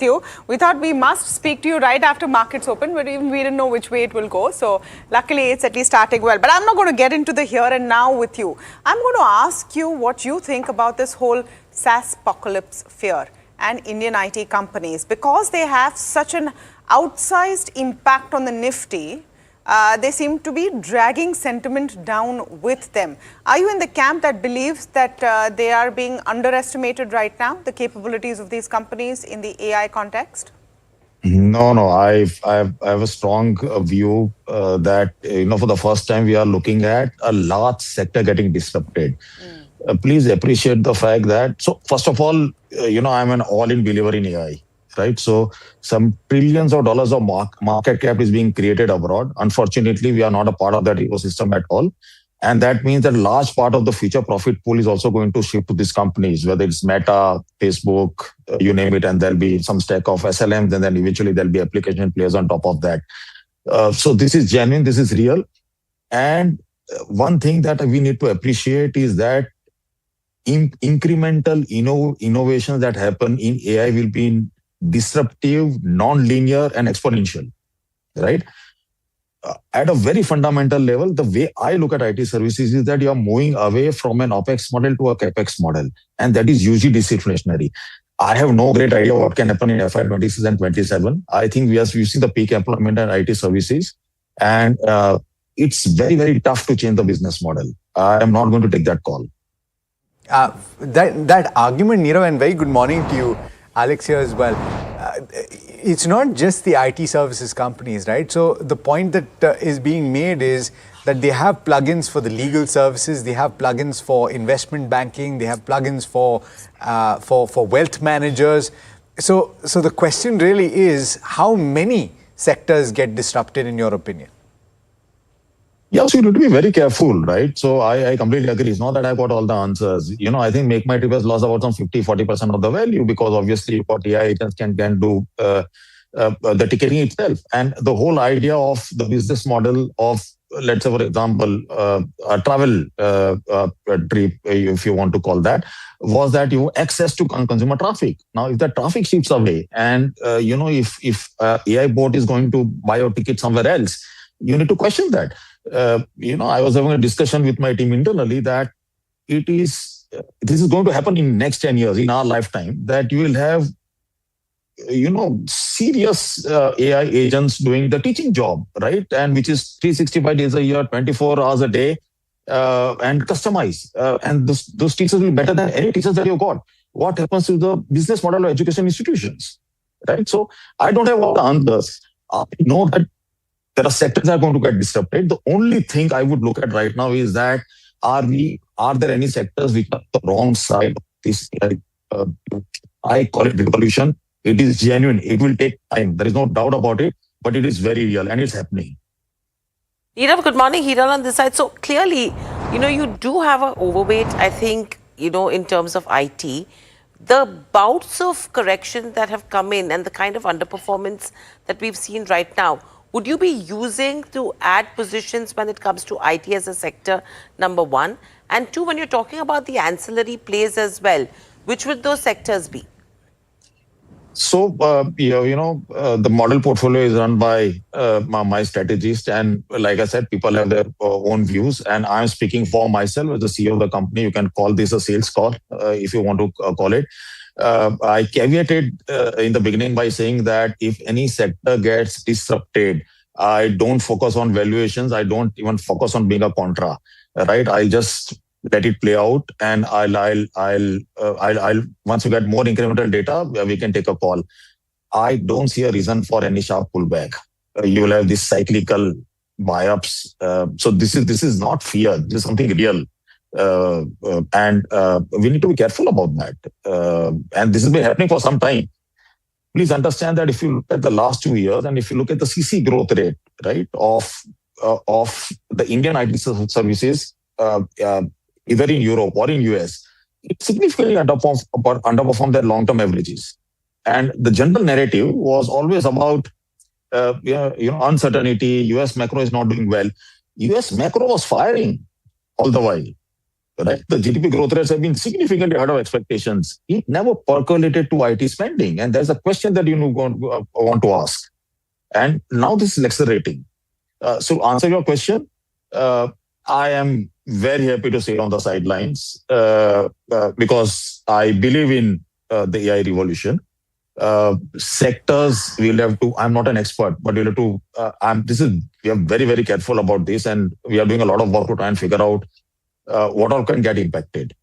you. We thought we must speak to you right after markets open, but even we didn't know which way it will go. So luckily, it's at least starting well. But I'm not going to get into the here and now with you. I'm going to ask you what you think about this whole SaaS apocalypse fear and Indian IT companies, because they have such an outsized impact on the Nifty. They seem to be dragging sentiment down with them. Are you in the camp that believes that they are being underestimated right now, the capabilities of these companies in the AI context? No. I have a strong view that for the first time we are looking at a large sector getting disrupted. Please appreciate the fact that. So first of all, I'm an all-in believer in AI. Right, so some trillions of dollars of market cap is being created abroad. Unfortunately, we are not a part of that ecosystem at all, and that means that a large part of the future profit pool is also going to shift to these companies, whether it's Meta, Facebook, you name it, and there'll be some stack of SLMs, and then eventually there'll be application players on top of that. So this is genuine, this is real, and one thing that we need to appreciate is that incremental innovations that happen in AI will be in disruptive, non-linear, and exponential, right? At a very fundamental level, the way I look at IT services is that you are moving away from an OPEX model to a CAPEX model, and that is usually disinflationary. I have no great idea what can happen in FY26 and 27. I think we see the peak employment in IT services, and it's very, very tough to change the business model. I am not going to take that call. That argument, Nirav, and very good morning to you, Alex, here as well. It's not just the IT services companies, right? So the point that is being made is that they have plugins for the legal services, they have plugins for investment banking, they have plugins for wealth managers. So the question really is, how many sectors get disrupted in your opinion? Yeah, so you need to be very careful, right? So I completely agree. It's not that I've got all the answers. I think Make My Trip has lost about some 50-40% of the value because obviously what AI agents can do the ticketing itself. And the whole idea of the business model of, let's say, for example, a travel trip, if you want to call that, was that you access to consumer traffic. Now, if the traffic shifts away and, if AI bot is going to buy your ticket somewhere else, you need to question that. I was having a discussion with my team internally that this is going to happen in next 10 years, in our lifetime, that you will have, serious AI agents doing the teaching job, right? And which is 365 days a year, 24 hours a day, and customized. And those teachers will be better than any teachers that you've got. What happens to the business model of education institutions, right? So I don't have all the answers. I know that there are sectors that are going to get disrupted. The only thing I would look at right now is that are there any sectors which are the wrong side of this? I call it revolution. It is genuine. It will take time. There is no doubt about it, but it is very real and it's happening. Nirav, good morning. Hiral on this side. So clearly, you do have an overweight, I think, in terms of IT. The bouts of correction that have come in and the kind of underperformance that we've seen right now, would you be using to add positions when it comes to IT as a sector, number one? And two, when you're talking about the ancillary plays as well, which would those sectors be? So, the model portfolio is run by my strategist. And like I said, people have their own views. And I'm speaking for myself as the CEO of the company. You can call this a sales call if you want to call it. I caveated in the beginning by saying that if any sector gets disrupted, I don't focus on valuations. I don't even focus on being a contra, right? I'll just let it play out, and I'll once you get more incremental data, we can take a call. I don't see a reason for any sharp pullback. You will have this cyclical buy-ups. So this is not fear. This is something real. And we need to be careful about that. And this has been happening for some time. Please understand that if you look at the last 2 years and if you look at the CC growth rate, right, of the Indian IT services, either in Europe or in US, it significantly underperformed their long-term averages. And the general narrative was always about uncertainty. US macro is not doing well. US macro was firing all the while. right? The GDP growth rates have been significantly ahead of expectations. It never percolated to IT spending. And there's a question that you want to ask. And now this is accelerating. So to answer your question, I am very happy to sit on the sidelines because I believe in the AI revolution. Sectors we'll have to, I'm not an expert, but we'll have to, we are very, very careful about this, and we are doing a lot of work to try and figure out what all can get impacted.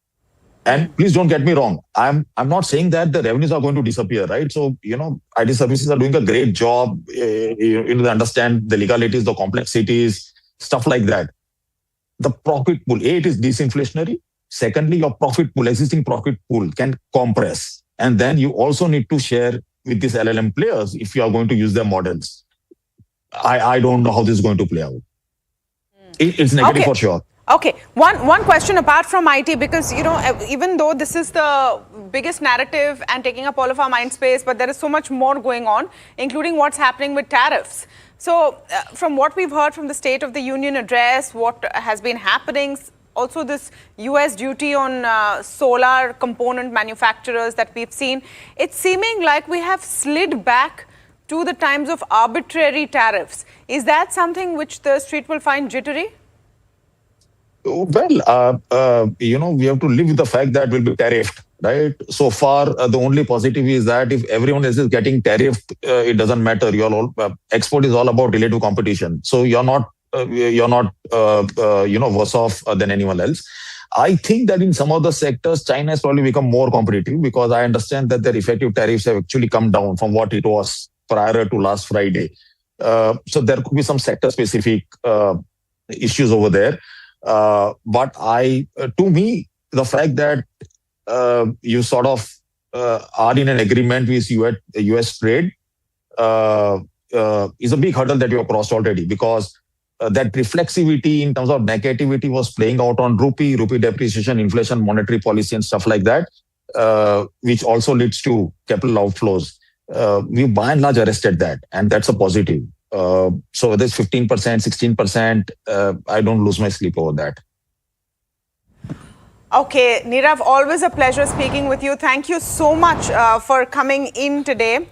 And please don't get me wrong. I'm not saying that the revenues are going to disappear, right? So, IT services are doing a great job. They understand the legalities, the complexities, stuff like that. The profit pool, it is disinflationary. Secondly, your profit pool, existing profit pool can compress. And then you also need to share with these LLM players if you are going to use their models. I don't know how this is going to play out. It's negative for sure. Okay, one question apart from IT, because even though this is the biggest narrative and taking up all of our mind space, but there is so much more going on, including what's happening with tariffs. So from what we've heard from the State of the Union address, what has been happening, also this US duty on solar component manufacturers that we've seen, it's seeming like we have slid back to the times of arbitrary tariffs. Is that something which the street will find jittery? Well, we have to live with the fact that we'll be tariffed, right? So far, the only positive is that if everyone else is getting tariffed, it doesn't matter. Export is all about relative competition. So you're not worse off than anyone else. I think that in some of the sectors, China has probably become more competitive because I understand that their effective tariffs have actually come down from what it was prior to last Friday. So there could be some sector-specific issues over there. But to me, the fact that you sort of are in an agreement with US trade is a big hurdle that you have crossed already, because that reflexivity in terms of negativity was playing out on rupee depreciation, inflation, monetary policy and stuff like that, which also leads to capital outflows. We by and large arrested that, and that's a positive. So whether it's 15%, 16%, I don't lose my sleep over that. Okay, Nirav, always a pleasure speaking with you. Thank you so much for coming in today.